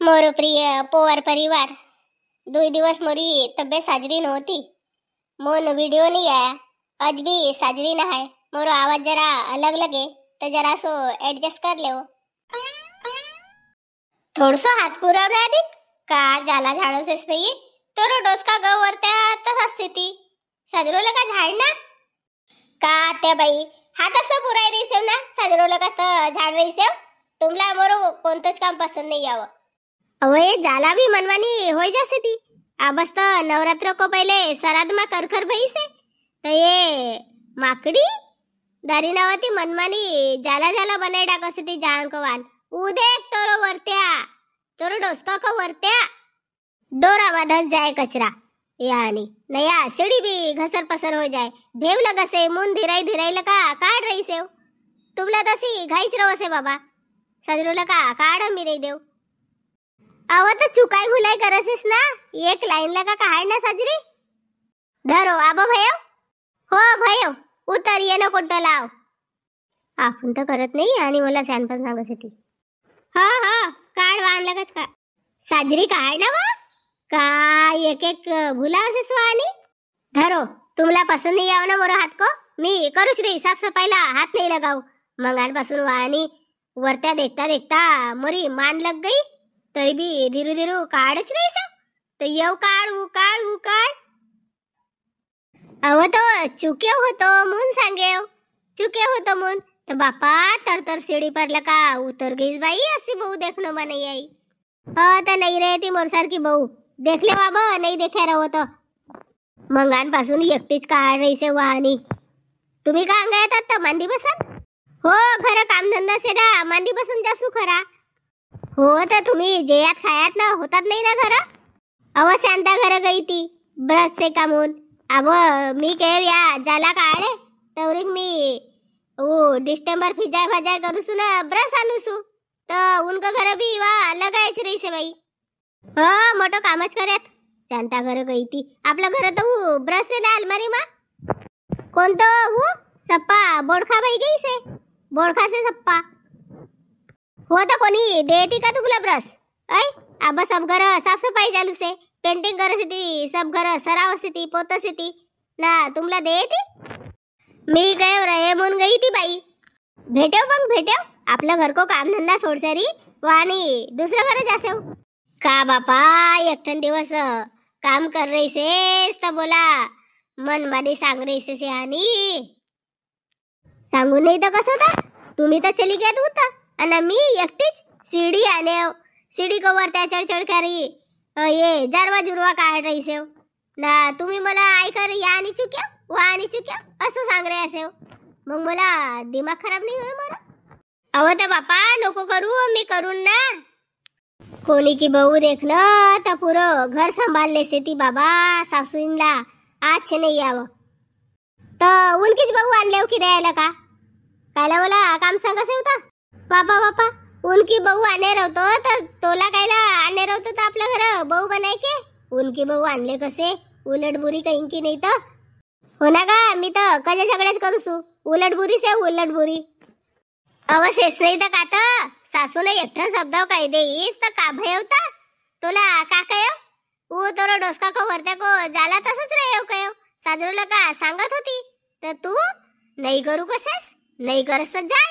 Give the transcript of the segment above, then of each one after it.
मोरो प्रिय पोवर परिवार 2 दिवस मोरी तब्येत साजरी नव्हती. मोन वीडियो नहीं आया, आज भी साजरी ना है. मोरो आवाज जरा अलग लगे तो जरा सो एडजस्ट कर ले. थोडसो हात पुरवला अधिक का जाला झाडो से सही तोरो डोसका गव वरत्या तसाच स्थिती साजरोला का झाड ना का त्या बाई हात असं पुराय रहीसेव ना साजरोला कसं झाड रहीसेव. तुमला मोरो कोणतंच काम पसंद नहीं आव. अवे जाला भी मनवानी हो जासे थी. आबस तो नवरात्र को पहले सराद में करखर भई से तो ये माकड़ी दारी नावती मनमानी जाला जाला बनाई डाकसे थी जान को वान उदेक तोरो वरत्या तोरो डोसका को वरत्या डोरा धस जाए कचरा यानी नया सीढ़ी भी घसर पसर हो जाए. भेव लगसे मुन धीराई धीराई लका काढ रही सेव. तुमला तसी घाईच रवसे बाबा सजरो लका काढ मी नाही देव. अव तो चुकाई भुलाई करसेस ना एक लाइन लगा काय ना साजरी धरो आबो भयो हो भयो उतर ये न कोट लाव. आपण तर करत नाही आणि मला सॅनपन सांगत होती. हा हा काढ वाण लगच का साजरी काढ ना वा का एक एक भुलावसेस वाणी धरो. तुमला पसंद नहीं आव ना मोरो हात को मी करूच रे साफ सफाईला हात नहीं लगाऊ. मंगाड पासून वाणी वरत्या देखता देखता मोरी मान लग गई तरी भी धीरू धीरू काढच रही सब तो येव काढ उ काढ. अव तो चुके होतो मुन सांगेव चुके होतो मुन तो बापा तर सीढ़ी पर लका उतर गईस बाई असी बहू देखनो बनी आई. तो नहीं रहती मोरसार की बहू देख ले बाबा नहीं देखे रहो तो मंगान पासून एकटीच काढ रही से वाहनी. तुम्ही का गया था मांदी बसन हो खरं काम धंदा से ना मांदी बसून जासू खरा हो तर तुम्ही जेयात खायात ना होतात नाही ना घर. अव शांता घर गई ती ब्रश से कामून अब मी केव या जाला काढे तवरिक मी वो डिस्टेंबर फिजाय भजाय करूसु ना ब्रश आणूसु तर उनका घर भी वा लगायच रही से बाई. हा मोठो कामच करत शांता घर गई ती आपला घर तो वो ब्रश से ना अलमारी मा कोणतो वो सप्पा बोडखा बाई गई से बोडखा से सप्पा हो तो कोणी देती का तुमला ब्रश ऐ अब सब घर साफ सफाई चालू से पेंटिंग करत थी सब घर सराव थी पोतस थी ना तुमला देती. मी गए रहे मुन गई थी बाई भेटेव मग भेटेव आपलं घर को काम धंदा सोडसरी वाणी दुसरं घर जासेव का बापा एकठन दिवस काम कर रही से तो बोला मन मानी सांग रही से आणि सांगू नाही तर कसं था तुम्ही तर चली गयात होता आणि मी एकटीच सीढ़ी आने सीढ़ी को वरत्या चढ चढ करी ये जारवा जुरवा काढ रही सेव ना तुम्ही मला ऐकर या आणि चुक्या वा आणि चुक्या असं सांग रहे असेव. मग मला दिमाग खराब नाही होय मला. अव तर बापा नको करू मी करून ना कोणी की बहू देखणं तर पुरं घर संभाळले से ती बाबा सासूईनला आज नाही यावं तर उनकीच बहू आणले की द्यायला का कायला मला काम सांगायचं होता. बापा बापा उनकी बहू आने रहो तो तोला कायला आने रहो तो आपल्या घर बहू बनाय के उनकी बहू आणले कसे उलट बुरी कहीं की नाही तर हो ना का मी तर कजे झगडेच करूसू उलट बुरी से उलट बुरी. अवशेष नाही तर का तर सासूने एकठं शब्द काय देईस तर का भयवता तोला का कयो वो तोरो डोसका को वरत्या को जाला तसंच रे कयो साजरोला का सांगत होती तर तू नाही करू कसेस नाही करस जाय.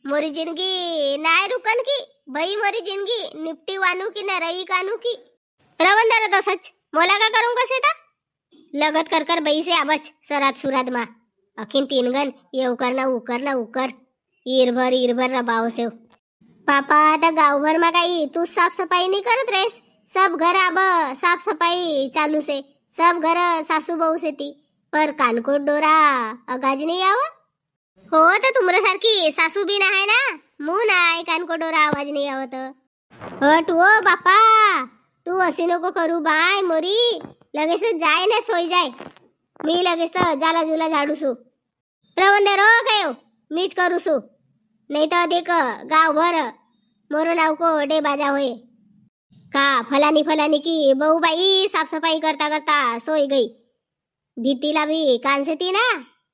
मोरी जिंदगी नाय रुकन की भाई मोरी जिंदगी निपटी वानू की न रही कानू की रवंदर तो सच मोला का करूं कसे था लगत कर कर बई से आबच सरात सुरात मा अखिन 3 गन ये उकर ईरभर रबाव सेव. पापा आता गावभर मा काही तू साफ सफाई नहीं करत रेस सब घर आब साफ सफाई चालू से सब घर सासू बहू से ती पर कानकोट डोरा अगाज नहीं आवा हो तर तुमरा सारखी सासू बी आहे ना मुन आहे कानकोडोरा आवाज नाही आवत. हट वो बापा तू असे नको करू बाय मोरी लगेच जाय ना सोय जाय मी लगेच जाला जुला झाडूसू रवंदे रो गयो मीच करूसू नाही तर अधिक गावभर मोरो नाव को डे बाजा होय का फलानी की बहू बाई साफ सफाई करता करता सोई गई. भीतीला भी कान से ती ना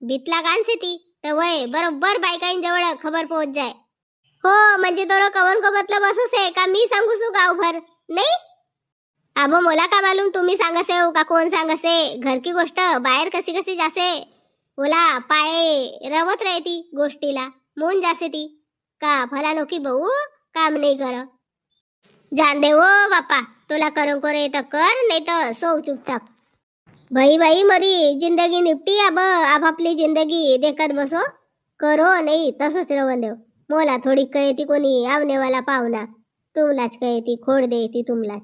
भीतला कान से ती तर वय बरोबर बायकाईन जवळ खबर पोहोच जाय. हो म्हणजे तो कवन को मतलब असं से का मी सांगू सु गावभर नाही. अब मला का मालूम तुम्ही सांगसे हो का कोण सांगसे. घर की गोष्ट बाहेर कशी कशी जासे ओला पाय रवत राहती गोष्टीला मून जासे ती का भला नोकी भाऊ काम नाही कर. जान दे ओ बापा तुला करून करे तर कर नाही तर सो चुपचाप. भाई भाई मरी जिंदगी निपटी अब आपली जिंदगी देखत बसो करो नाही तसंच रवून देव. मोला थोडी कळती कोणी आवनेवाला पाहुणा तुमलाच कळती खोड देती तुमलाच.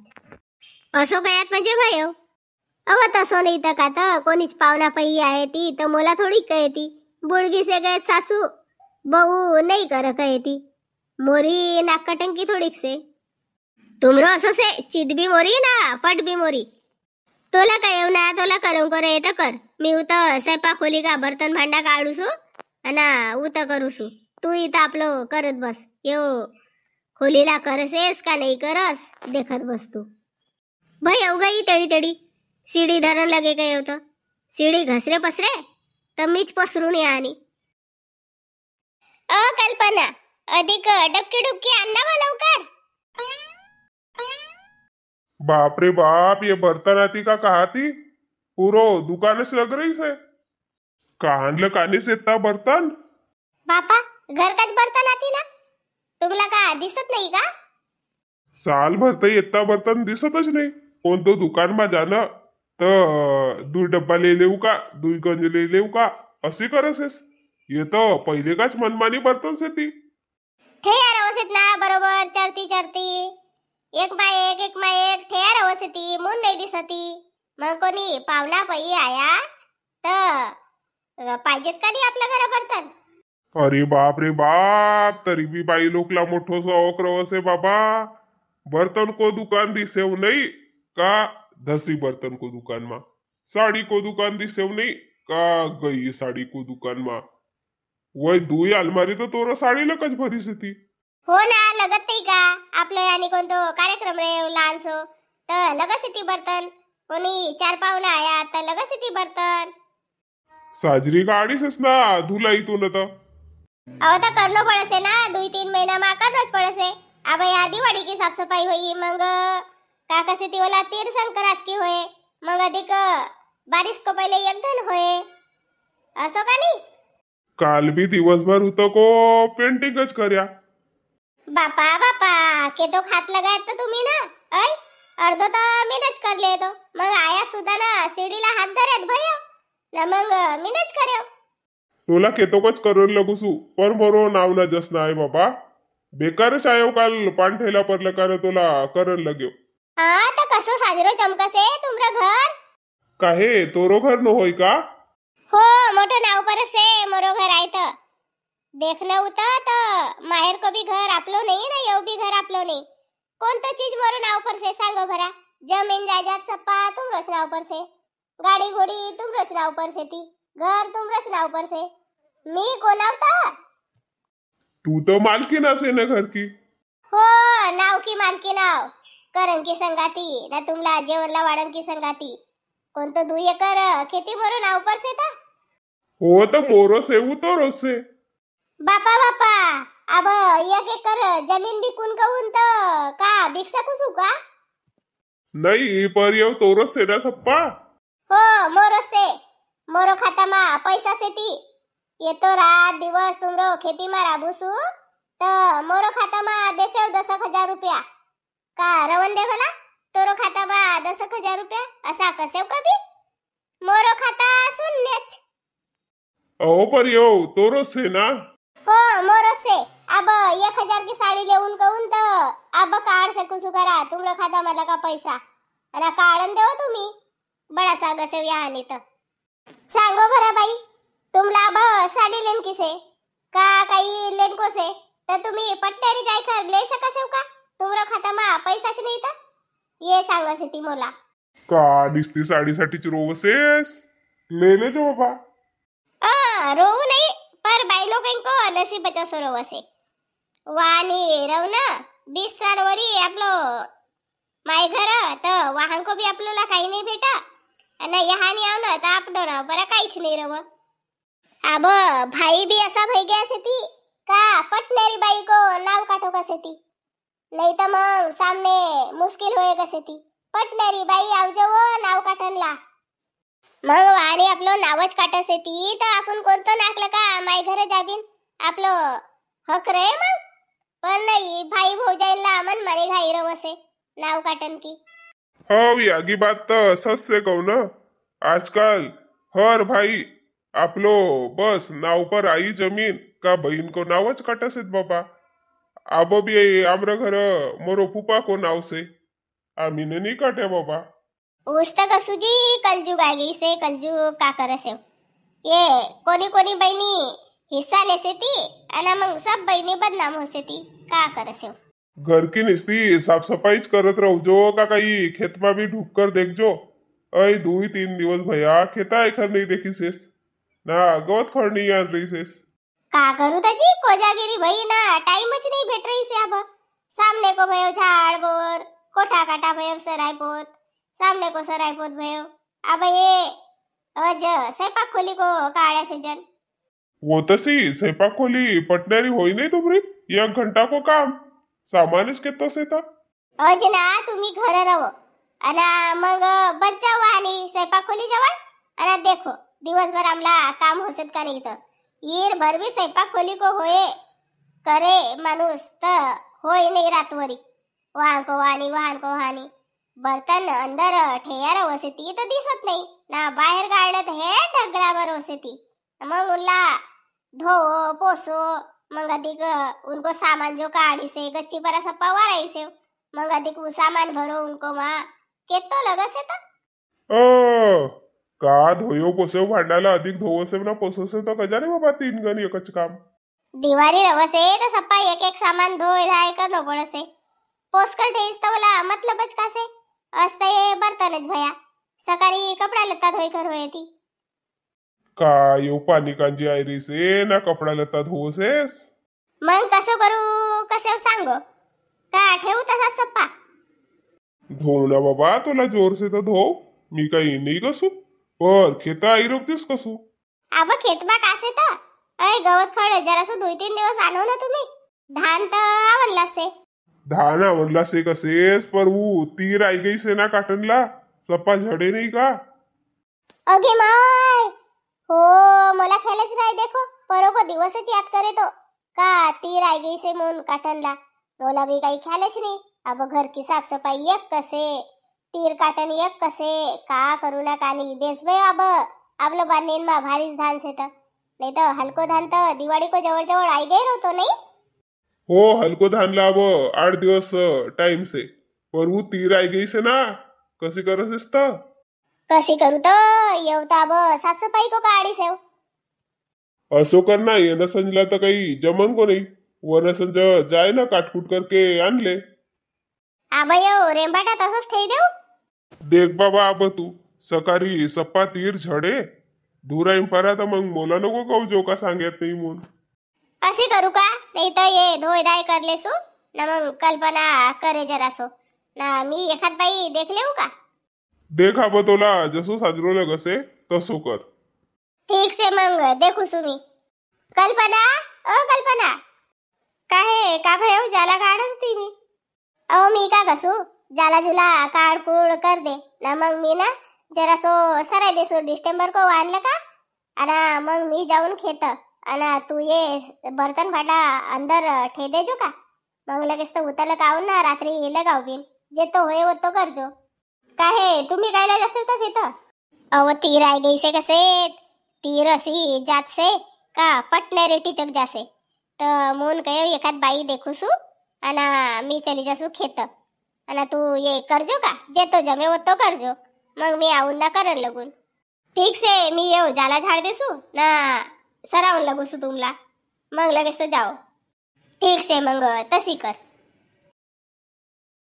असो कयात म्हणजे भाई अव तसं नाही तर का तर कोणीच पाहुणा पही आहे ती तर मला थोडी कळती. बुडगी से गए सासू बहू नाही कर कळती. मोरी नाकटंकी थोडीक से तुमरो असं से चित भी मोरी ना पट भी मोरी. तोला कळव ना तोला करून करे तर कर. मी उत स्वयंपाक खोली का बर्तन भांडा काढूसू अना उत करूसू. तू इथं आपलं करत बस. यो खोलीला करसेस का नाही करस देखत बस तू. भाई अवघाई तेडी तेडी सीडी धरण लगे काय होतं. सीडी घसरे पसरे तर मीच पसरून या आणि कल्पना अधिक डबकी डुबकी आणा वा लवकर. बाप रे बाप ये बर्तन आती का कहाती पूरो दुकानच लग रही से. कहानलं कानीस येता बर्तन. बापा घर काच बर्तन आती ना तुम्हाला का दिसत नाही का. साल भरता येता बर्तन दिसतच नाही. कोणतो दुकान मा जाणं तर दुई डब्बा ले लेऊ का दुई गंज ले लेऊ का अशी करसेस. येतं पहिले काच मनमानी बर्तन से ती. ठेयार अवसेत ना बरोबर चरती चरती एक मा एक ठेयार अवसेती मून नाही दिसती. मग कोणी पाहुणा पई आया तर पाहिजेत का नाही आपल्या घरा बर्तन. अरे बाप रे बाप तरी भी बाई लोकला मोठो शौक रवसे बाबा. बर्तन को दुकान दिसेव नहीं का धसी बर्तन को दुकान मा. साड़ी को दुकान दिसेव नहीं का गई साड़ी को दुकान मा. वही दुई अलमारी तो तोरा साड़ी लकच भरी से ती. हो ना लगत नाही का आपलं आणि कोणतो कार्यक्रम रे लहानसो तर लगत ती बर्तन. कोणी चार पाहुणा आया तर लगत ती बर्तन. साजरी गाडीस ना धुला इथून तर अहो तर करणं पडसे ना 2-3 महीना मा करणंच पडसे. अब या दिवाळी की साफ सफाई होई मग का कसे ती वाला तीर संक्रांत की होय मग अधिक बारिश को पहिले एक दिन होय असं का नाही. काल भी दिवसभर होतं को पेंटिंगच कर्या. बापा बापा के तो खात लगायत तर तुम्ही ना ऐ अर्ध तर मीनच करले तो. मग आया सुद्धा ना सीडीला हात धरत भयो ना मग मीनच कर्यो. तोला केतोकच करून लगुसू पर मोरो नाव ना जसना आहे बाबा. बेकारच आयो काल पांठेला परलं कारण तोला करण लाग्यो. हा तर कसं साजरो चमकसे तुमरा घर. काहे तोरो घर न होय का. हो मोठं नाव परसे मोरो घर आहे तर देखणं होतं तर माहेर को भी घर आपलो नाही ना येऊ भी घर आपलो नाही. कोणतं चीज मोरो नाव परसे सांगो भरा. जमीन जायदाद सप्पा तुमरोच नाव परसे. गाडी घोडी तुमरोच नाव परसे ती घर तुमरोच नाव परसे. मी कोणावता तू तो मालकीन असे ना घर की. हो नाव की मालकी नाव करन की संगाती ना तुमला जेवणला वाढन की संगाती. कोणतं 2 एकर खेती मोरो नाव परसे ता. हो तर मोरो सेवू तो रोसे. बापा बापा अब 1 एकर जमीन बिकून कहून तर का भिक्षा कुसू का. नाही पर येऊ तोरस से ना सप्पा. हो मोरो से मोरो खाता मा पैसा से ती. येतो रात दिवस तुमरो खेती मा राबूसू तर मोरो खाता मा देसेव 10,000 रुपया का रवन दे भला. तोरो खाता मा 10,000 रुपया असा कसेव कभी. मोरो खाता शून्यच. अहो पर येऊ तोरस से ना. हो मोरो से अब 1,000 की साड़ी लेऊन कहून तर अब काढ सकूसू करा तुमरो खाता मला का पैसा आणि काढन देव तुम्ही बडा सागसेव या आणि तर सांगो भरा बाई. तुमला अब साड़ी लेन किसे का काही लेन को से तर तुम्ही पट्टेरी जाय कर ले सकसेव का तुमरो खाता मा पैसाच नाही तर ये सांगसे ती मला. का निस्ती साडीसाठीच रोवसेस ले ले जो बाबा. रो नाही पर बाई लोकांको नसीबचा सोरो वसे. वानी रव ना 20 साल वरी आपलो माय घर तर वाहन को भी आपल्याला काही नाही भेटा आणि यहानी आव ना तर आपडो ना बरा काहीच नाही रव. अब भाई भी असा भई गया से ती का पटनेरी बाई को नाव काटो कसे ती, नहीं तर मग सामने मुश्किल होए कसे ती. पटनेरी बाई आवजो व नाव काटनला. मग वाणी आपलं नावच काटसे ती तर आपण कोणतं नाकलं का माय घरे जाबीन आपलं हक रे मग. पण नाही भाई भौजाईला मन मरे घाई रवसे नाव काटन की. हो यागी बात तर सच कहू ना. आजकल हर भाई आपलो बस नाव पर आई जमीन का बहन को नावच काटसेत बाबा. अब भी आमरा घर मोरो फूफा को नाव से आम्ही नहीं काटे बाबा. पुस्तक सुजी कलजुग आ गई से कलजुग का करसे. ये कोणी कोणी बहिणी हिस्सा लेसे ती आणि मग सब बहिणी बदनाम होसे ती का करसे. घर की निस्ती साफ सफाई करत रहो का काही खेत में भी ढूक कर देखजो. ऐ 2-3 दिवस भैया खेता एखर नहीं देखी सेस ना गवत खड़नी आन रही सेस. का करू ताजी कोजागिरी भई ना टाइमच नहीं भेट रही से. अब सामने को भयो झाड़ बोर कोठा काटा भयो सराय पोत सामने को सराय पोत भयो. अब ये अज स्वयंपाक खोली को काढ़ा से जन. वो तसी स्वयंपाक खोली पटनेरी होई नहीं तुमरी 1 घंटा को काम सामानच केतो से था. अज ना तुम्ही घर रहो आणि मग बच्चा वाहनी स्वयंपाक खोली जवळ आणि देखो दिवसभर आमला काम होसेत का नाही. तर ईर भर भी स्वयंपाक खोली को होए करे माणूस तर होय नाही रातवरी. वाहन को वाहनी बर्तन अंदर ठेयार वसे ती तर दिसत नाही ना बाहेर गाडत हे ढगलावर वसे ती. मग उनला धो पोसो मग अधिक उनको सामान जो काढ़ी से गच्ची पर ऐसा पवार आई से मग अधिक वो सामान भरो उनको वहाँ केतो लगसे था. का धोयो पोसो भांडाला अधिक धोवसे ना पोसोसे तो कजारे बाबा 3 गण एकच काम. दिवाळी रवसे तर सप्पा एक एक सामान धोय धाय करनो पड़से. पोसकर ठेस तो बोला मतलबच कासे असते बर्तनच भया सकाळी कपडा लत्ता धोय कर होय ती. का यो पाणी कांजी आयरी से ना कपडा लता धोसेस. मग कसं करू कसं सांगो का ठेवू तसा सप्पा. धो ना बाबा तुला जोर से तो धो मी काही नाही कसू पर खेता आई रोखतीस कसू. अब खेतमा कासे तर अय गवत खड जरासं 2-3 दिवस आणू ना तुम्ही. धान तर आवडला से. धान आवडला से कसेस पर वो तीर आई गई से ना काटनला सप्पा झडे नाही का. अगे माय हो मला खेळच नाही. देखो परो को दिवसच याद करे तो का तीर आई गई से मून काटनला रोला भी काही खेळच नाही. अब घर की साफ सफाई एक कसे तीर काटन एक कसे का करू ना कानी बेस बे. अब आपलो बांधीन मा भारीच धान से तर नाही तर हलको धान तर दिवाळी को जवळ जवळ आई गई होतो नाही. हो हलको धान लाव 8 दिवस टाइम से पर वो तीर आई गई से ना कशी करसेस तर. कशी करू तर येवता अब साफ सफाई को काढी सेव. असो करना ये न संजला तर काही जमन को नहीं वन संज जाए ना काटकूट करके आन ले. अब येऊ रेंबाटा तसंच ठेवी देऊ. देख बाबा अब तू सकाळी सप्पा तीर झडे धुरा परा तर मग मोला नको कहू जो का सांगत नाही म्हणून. अशी करू का नाही तर ये धोय धाय करले सो ना मग कल्पना करे जरासो ना मी एखाद बाई देख लेऊ का. देख अब तोला जसो साजरो लगसे तसो कर. ठीक से मग देखू सुमी. कल्पना ओ कल्पना काहे का भयो जाला काढती मी. अहो मी का कसू जाला जुला काढ कूड कर दे ना मग मी ना जरासो सराय देसो डिस्टेंबर को आणलं का आणि मग मी जाऊन खेत आणि तू ये बर्तन फाटा अंदर ठे देजो का. मग लगेच तो उतरलं काऊन ना रात्री लगाव बिन जे तो होय वो तो करजो. काहे तुम्ही कायला जसे तर घेत. अहो तीर आई गई से कसे तीर असी जात से का पटनेरी टिचक जासे तर मून कयो एखाद बाई देखूसू आणि मी चली जासू खेत आणि तू ये करजो का जे तो जमे वो तो करजो. मग मी आऊन ना करन लगून. ठीक से मी येऊ जाला झाड देसू ना सरावून लगूसू तुमला मग लगेच तो जाओ. ठीक से मग तशी कर.